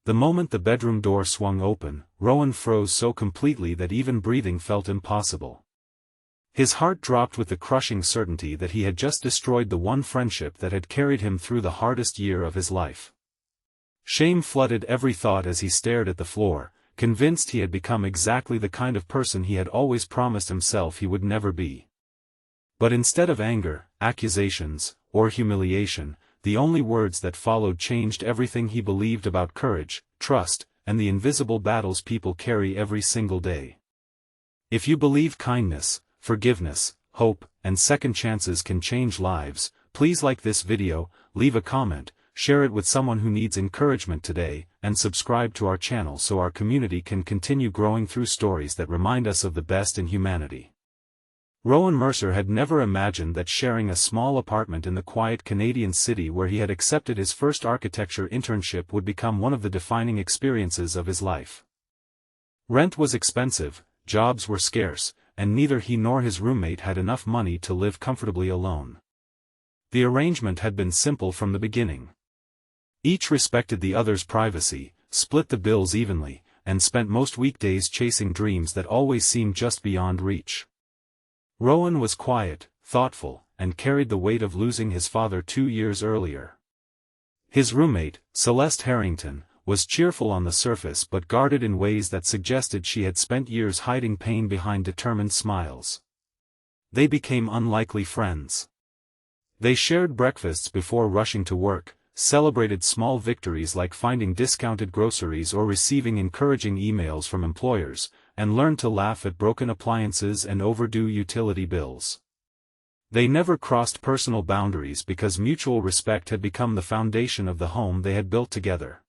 The moment the bedroom door swung open, Rowan froze so completely that even breathing felt impossible. His heart dropped with the crushing certainty that he had just destroyed the one friendship that had carried him through the hardest year of his life. Shame flooded every thought as he stared at the floor, convinced he had become exactly the kind of person he had always promised himself he would never be. But instead of anger, accusations, or humiliation, the only words that followed changed everything he believed about courage, trust, and the invisible battles people carry every single day. If you believe kindness, forgiveness, hope, and second chances can change lives, please like this video, leave a comment, share it with someone who needs encouragement today, and subscribe to our channel so our community can continue growing through stories that remind us of the best in humanity. Rowan Mercer had never imagined that sharing a small apartment in the quiet Canadian city where he had accepted his first architecture internship would become one of the defining experiences of his life. Rent was expensive, jobs were scarce, and neither he nor his roommate had enough money to live comfortably alone. The arrangement had been simple from the beginning. Each respected the other's privacy, split the bills evenly, and spent most weekdays chasing dreams that always seemed just beyond reach. Rowan was quiet, thoughtful, and carried the weight of losing his father 2 years earlier. His roommate, Celeste Harrington, was cheerful on the surface but guarded in ways that suggested she had spent years hiding pain behind determined smiles. They became unlikely friends. They shared breakfasts before rushing to work, celebrated small victories like finding discounted groceries or receiving encouraging emails from employers, and learned to laugh at broken appliances and overdue utility bills. They never crossed personal boundaries because mutual respect had become the foundation of the home they had built together.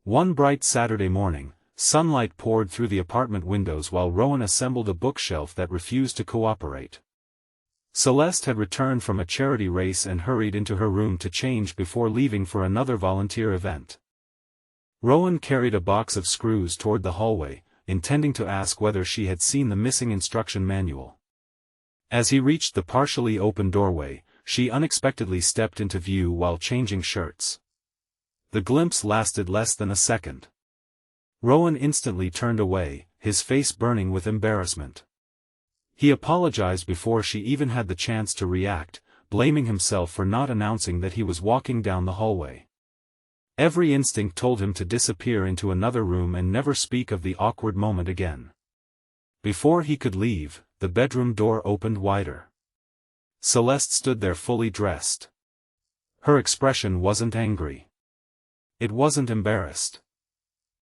One bright Saturday morning, sunlight poured through the apartment windows while Rowan assembled a bookshelf that refused to cooperate. Celeste had returned from a charity race and hurried into her room to change before leaving for another volunteer event. Rowan carried a box of screws toward the hallway, intending to ask whether she had seen the missing instruction manual. As he reached the partially open doorway, she unexpectedly stepped into view while changing shirts. The glimpse lasted less than a second. Rowan instantly turned away, his face burning with embarrassment. He apologized before she even had the chance to react, blaming himself for not announcing that he was walking down the hallway. Every instinct told him to disappear into another room and never speak of the awkward moment again. Before he could leave, the bedroom door opened wider. Celeste stood there fully dressed. Her expression wasn't angry. It wasn't embarrassed.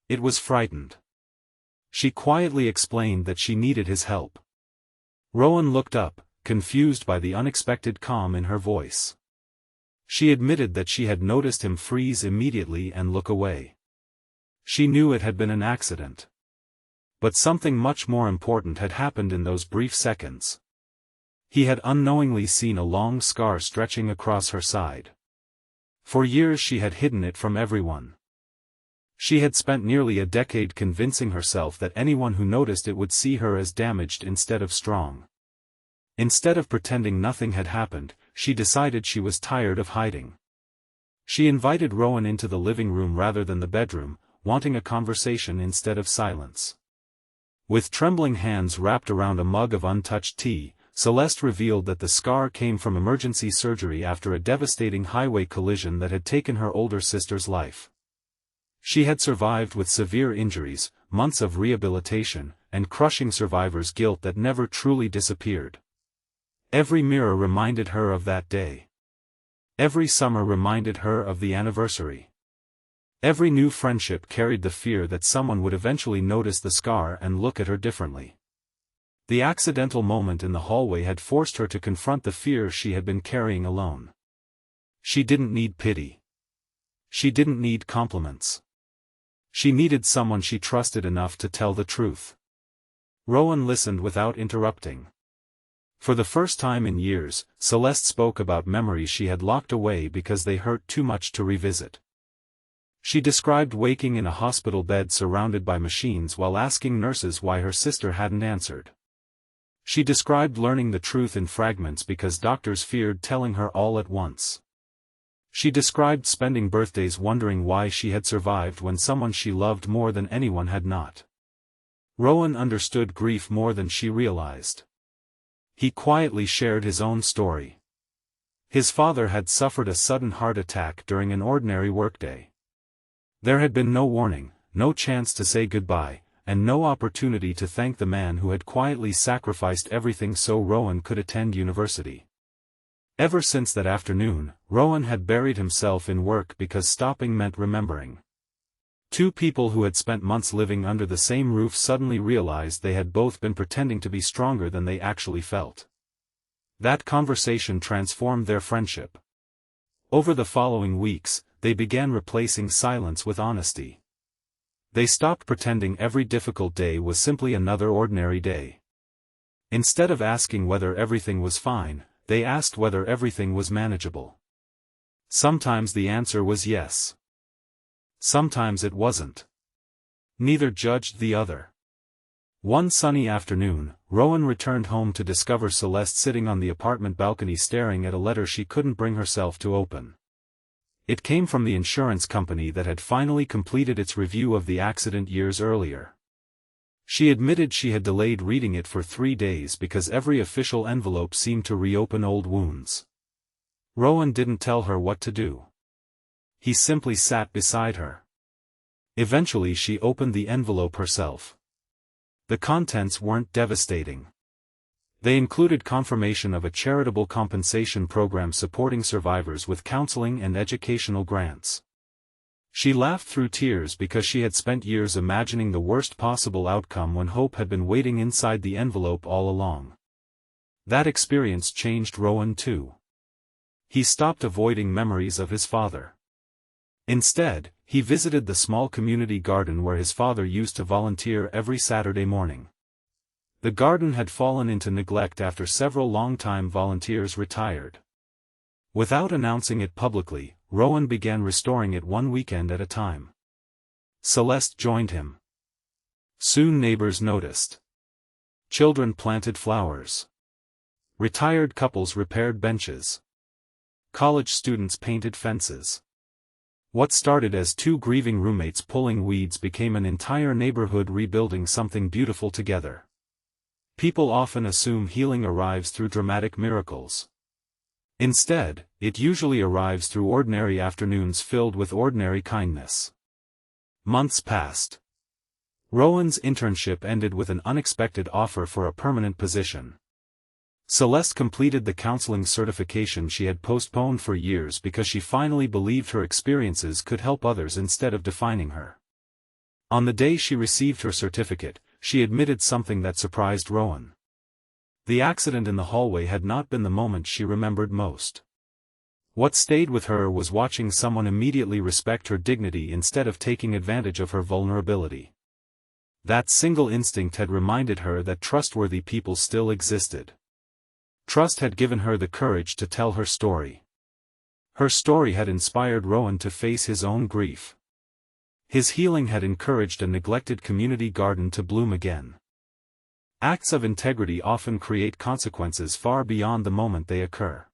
It was frightened. She quietly explained that she needed his help. Rowan looked up, confused by the unexpected calm in her voice. She admitted that she had noticed him freeze immediately and look away. She knew it had been an accident. But something much more important had happened in those brief seconds. He had unknowingly seen a long scar stretching across her side. For years she had hidden it from everyone. She had spent nearly a decade convincing herself that anyone who noticed it would see her as damaged instead of strong. Instead of pretending nothing had happened, she decided she was tired of hiding. She invited Rowan into the living room rather than the bedroom, wanting a conversation instead of silence. With trembling hands wrapped around a mug of untouched tea, Celeste revealed that the scar came from emergency surgery after a devastating highway collision that had taken her older sister's life. She had survived with severe injuries, months of rehabilitation, and crushing survivor's guilt that never truly disappeared. Every mirror reminded her of that day. Every summer reminded her of the anniversary. Every new friendship carried the fear that someone would eventually notice the scar and look at her differently. The accidental moment in the hallway had forced her to confront the fear she had been carrying alone. She didn't need pity. She didn't need compliments. She needed someone she trusted enough to tell the truth. Rowan listened without interrupting. For the first time in years, Celeste spoke about memories she had locked away because they hurt too much to revisit. She described waking in a hospital bed surrounded by machines while asking nurses why her sister hadn't answered. She described learning the truth in fragments because doctors feared telling her all at once. She described spending birthdays wondering why she had survived when someone she loved more than anyone had not. Rowan understood grief more than she realized. He quietly shared his own story. His father had suffered a sudden heart attack during an ordinary workday. There had been no warning, no chance to say goodbye, and no opportunity to thank the man who had quietly sacrificed everything so Rowan could attend university. Ever since that afternoon, Rowan had buried himself in work because stopping meant remembering. Two people who had spent months living under the same roof suddenly realized they had both been pretending to be stronger than they actually felt. That conversation transformed their friendship. Over the following weeks, they began replacing silence with honesty. They stopped pretending every difficult day was simply another ordinary day. Instead of asking whether everything was fine, they asked whether everything was manageable. Sometimes the answer was yes. Sometimes it wasn't. Neither judged the other. One sunny afternoon, Rowan returned home to discover Celeste sitting on the apartment balcony staring at a letter she couldn't bring herself to open. It came from the insurance company that had finally completed its review of the accident years earlier. She admitted she had delayed reading it for 3 days because every official envelope seemed to reopen old wounds. Rowan didn't tell her what to do. He simply sat beside her. Eventually she opened the envelope herself. The contents weren't devastating. They included confirmation of a charitable compensation program supporting survivors with counseling and educational grants. She laughed through tears because she had spent years imagining the worst possible outcome when hope had been waiting inside the envelope all along. That experience changed Rowan too. He stopped avoiding memories of his father. Instead, he visited the small community garden where his father used to volunteer every Saturday morning. The garden had fallen into neglect after several long-time volunteers retired. Without announcing it publicly, Rowan began restoring it one weekend at a time. Celeste joined him. Soon neighbors noticed. Children planted flowers. Retired couples repaired benches. College students painted fences. What started as 2 grieving roommates pulling weeds became an entire neighborhood rebuilding something beautiful together. People often assume healing arrives through dramatic miracles. Instead, it usually arrives through ordinary afternoons filled with ordinary kindness. Months passed. Rowan's internship ended with an unexpected offer for a permanent position. Celeste completed the counseling certification she had postponed for years because she finally believed her experiences could help others instead of defining her. On the day she received her certificate, she admitted something that surprised Rowan. The accident in the hallway had not been the moment she remembered most. What stayed with her was watching someone immediately respect her dignity instead of taking advantage of her vulnerability. That single instinct had reminded her that trustworthy people still existed. Trust had given her the courage to tell her story. Her story had inspired Rowan to face his own grief. His healing had encouraged a neglected community garden to bloom again. Acts of integrity often create consequences far beyond the moment they occur.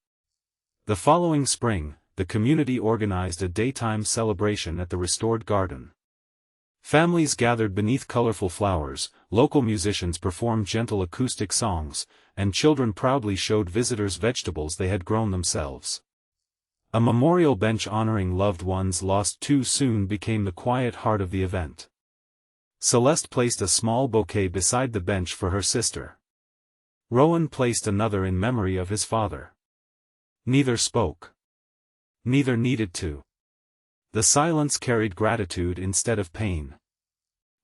The following spring, the community organized a daytime celebration at the restored garden. Families gathered beneath colorful flowers, local musicians performed gentle acoustic songs, and children proudly showed visitors vegetables they had grown themselves. A memorial bench honoring loved ones lost too soon became the quiet heart of the event. Celeste placed a small bouquet beside the bench for her sister. Rowan placed another in memory of his father. Neither spoke. Neither needed to. The silence carried gratitude instead of pain.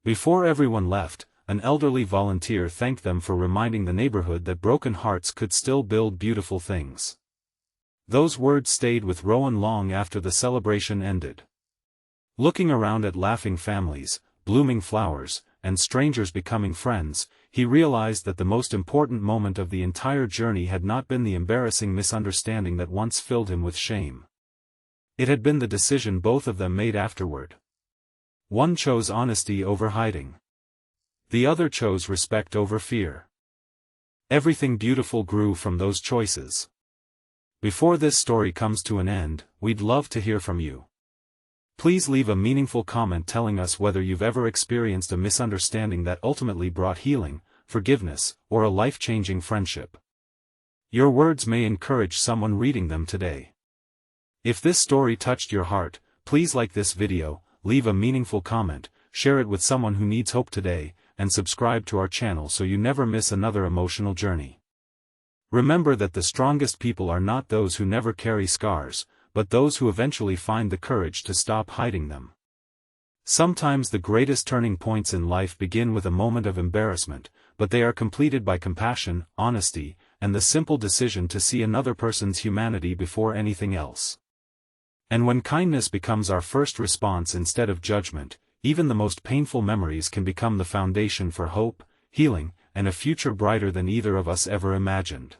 Before everyone left, an elderly volunteer thanked them for reminding the neighborhood that broken hearts could still build beautiful things. Those words stayed with Rowan long after the celebration ended. Looking around at laughing families, blooming flowers, and strangers becoming friends, he realized that the most important moment of the entire journey had not been the embarrassing misunderstanding that once filled him with shame. It had been the decision both of them made afterward. One chose honesty over hiding. The other chose respect over fear. Everything beautiful grew from those choices. Before this story comes to an end, we'd love to hear from you. Please leave a meaningful comment telling us whether you've ever experienced a misunderstanding that ultimately brought healing, forgiveness, or a life-changing friendship. Your words may encourage someone reading them today. If this story touched your heart, please like this video, leave a meaningful comment, share it with someone who needs hope today, and subscribe to our channel so you never miss another emotional journey. Remember that the strongest people are not those who never carry scars, but those who eventually find the courage to stop hiding them. Sometimes the greatest turning points in life begin with a moment of embarrassment, but they are completed by compassion, honesty, and the simple decision to see another person's humanity before anything else. And when kindness becomes our first response instead of judgment, even the most painful memories can become the foundation for hope, healing, and a future brighter than either of us ever imagined.